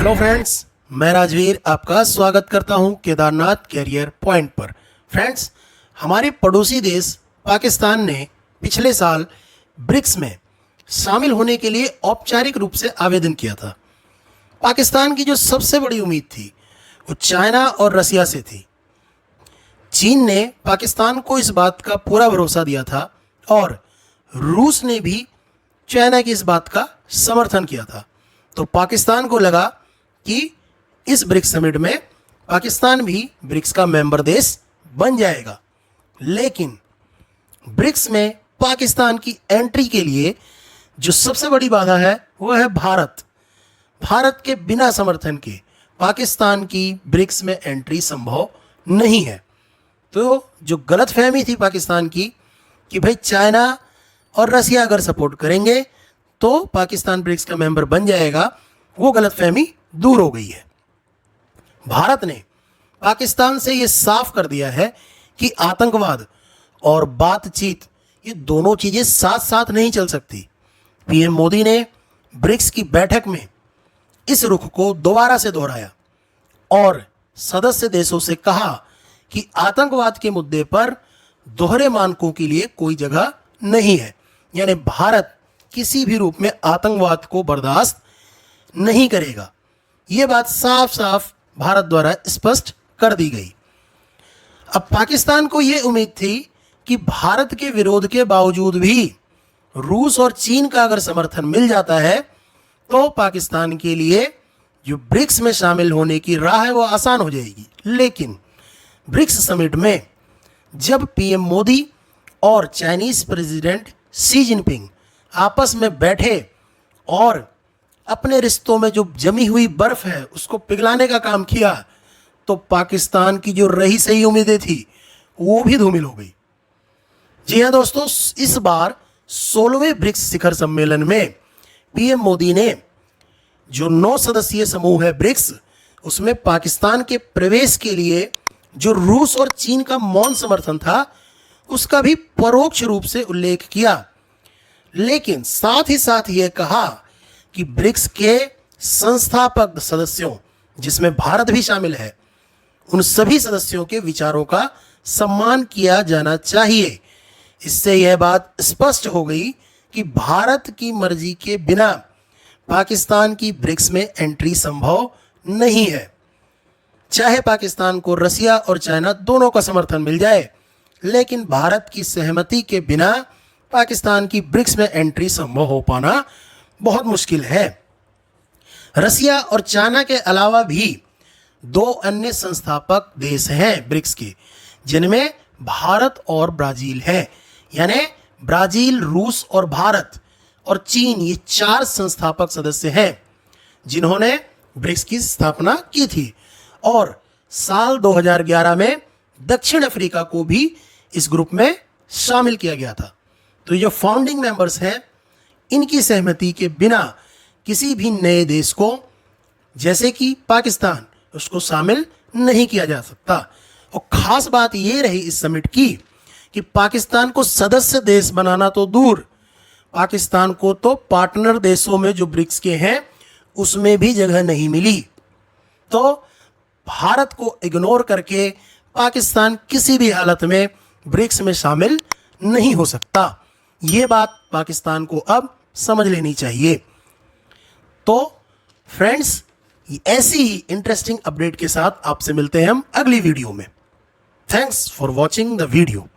Hello friends, मैं राजवीर आपका स्वागत करता हूं केदारनाथ कैरियर पॉइंट पर। फ्रेंड्स, हमारे पड़ोसी देश पाकिस्तान ने पिछले साल ब्रिक्स में शामिल होने के लिए औपचारिक रूप से आवेदन किया था। पाकिस्तान की जो सबसे बड़ी उम्मीद थी वो चाइना और रसिया से थी। चीन ने पाकिस्तान को इस बात का पूरा भरोसा दिया था और रूस ने भी चाइना की इस बात का समर्थन किया था। तो पाकिस्तान को लगा कि इस ब्रिक्स समिट में पाकिस्तान भी ब्रिक्स का मेंबर देश बन जाएगा। लेकिन ब्रिक्स में पाकिस्तान की एंट्री के लिए जो सबसे बड़ी बाधा है वो है भारत। भारत के बिना समर्थन के पाकिस्तान की ब्रिक्स में एंट्री संभव नहीं है। तो जो गलतफहमी थी पाकिस्तान की कि भाई चाइना और रसिया अगर सपोर्ट करेंगे तो पाकिस्तान ब्रिक्स का मेंबर बन जाएगा, वो गलतफहमी दूर हो गई है। भारत ने पाकिस्तान से ये साफ कर दिया है कि आतंकवाद और बातचीत ये दोनों चीज़ें साथ साथ नहीं चल सकती। पीएम मोदी ने ब्रिक्स की बैठक में इस रुख को दोबारा से दोहराया और सदस्य देशों से कहा कि आतंकवाद के मुद्दे पर दोहरे मानकों के लिए कोई जगह नहीं है। यानी भारत किसी भी रूप में आतंकवाद को बर्दाश्त नहीं करेगा। ये बात साफ साफ भारत द्वारा स्पष्ट कर दी गई। अब पाकिस्तान को ये उम्मीद थी कि भारत के विरोध के बावजूद भी रूस और चीन का अगर समर्थन मिल जाता है तो पाकिस्तान के लिए जो ब्रिक्स में शामिल होने की राह है वो आसान हो जाएगी। लेकिन ब्रिक्स समिट में जब पीएम मोदी और चाइनीज प्रेसिडेंट शी जिनपिंग आपस में बैठे और अपने रिश्तों में जो जमी हुई बर्फ है उसको पिघलाने का काम किया तो पाकिस्तान की जो रही सही उम्मीदें थी वो भी धूमिल हो गई। जी हाँ दोस्तों, इस बार 16वें ब्रिक्स शिखर सम्मेलन में पीएम मोदी ने जो 9 सदस्यीय समूह है ब्रिक्स, उसमें पाकिस्तान के प्रवेश के लिए जो रूस और चीन का मौन समर्थन था उसका भी परोक्ष रूप से उल्लेख किया। लेकिन साथ ही साथ ये कहा कि ब्रिक्स के संस्थापक सदस्यों, जिसमें भारत भी शामिल है, उन सभी सदस्यों के विचारों का सम्मान किया जाना चाहिए। इससे यह बात स्पष्ट हो गई कि भारत की मर्जी के बिना पाकिस्तान की ब्रिक्स में एंट्री संभव नहीं है। चाहे पाकिस्तान को रसिया और चाइना दोनों का समर्थन मिल जाए, लेकिन भारत की सहमति के बिना पाकिस्तान की ब्रिक्स में एंट्री संभव हो पाना बहुत मुश्किल है। रसिया और चाइना के अलावा भी 2 अन्य संस्थापक देश हैं ब्रिक्स के, जिनमें भारत और ब्राज़ील है। यानी ब्राज़ील, रूस और भारत और चीन, ये 4 संस्थापक सदस्य हैं जिन्होंने ब्रिक्स की स्थापना की थी। और साल 2011 में दक्षिण अफ्रीका को भी इस ग्रुप में शामिल किया गया था। तो ये जो फाउंडिंग मेंबर्स हैं, इनकी सहमति के बिना किसी भी नए देश को, जैसे कि पाकिस्तान, उसको शामिल नहीं किया जा सकता। और ख़ास बात ये रही इस समिट की कि पाकिस्तान को सदस्य देश बनाना तो दूर, पाकिस्तान को तो पार्टनर देशों में जो ब्रिक्स के हैं उसमें भी जगह नहीं मिली। तो भारत को इग्नोर करके पाकिस्तान किसी भी हालत में ब्रिक्स में शामिल नहीं हो सकता। ये बात पाकिस्तान को अब समझ लेनी चाहिए। तो फ्रेंड्स, ऐसी ही इंटरेस्टिंग अपडेट के साथ आपसे मिलते हैं हम अगली वीडियो में। Thanks for watching the video.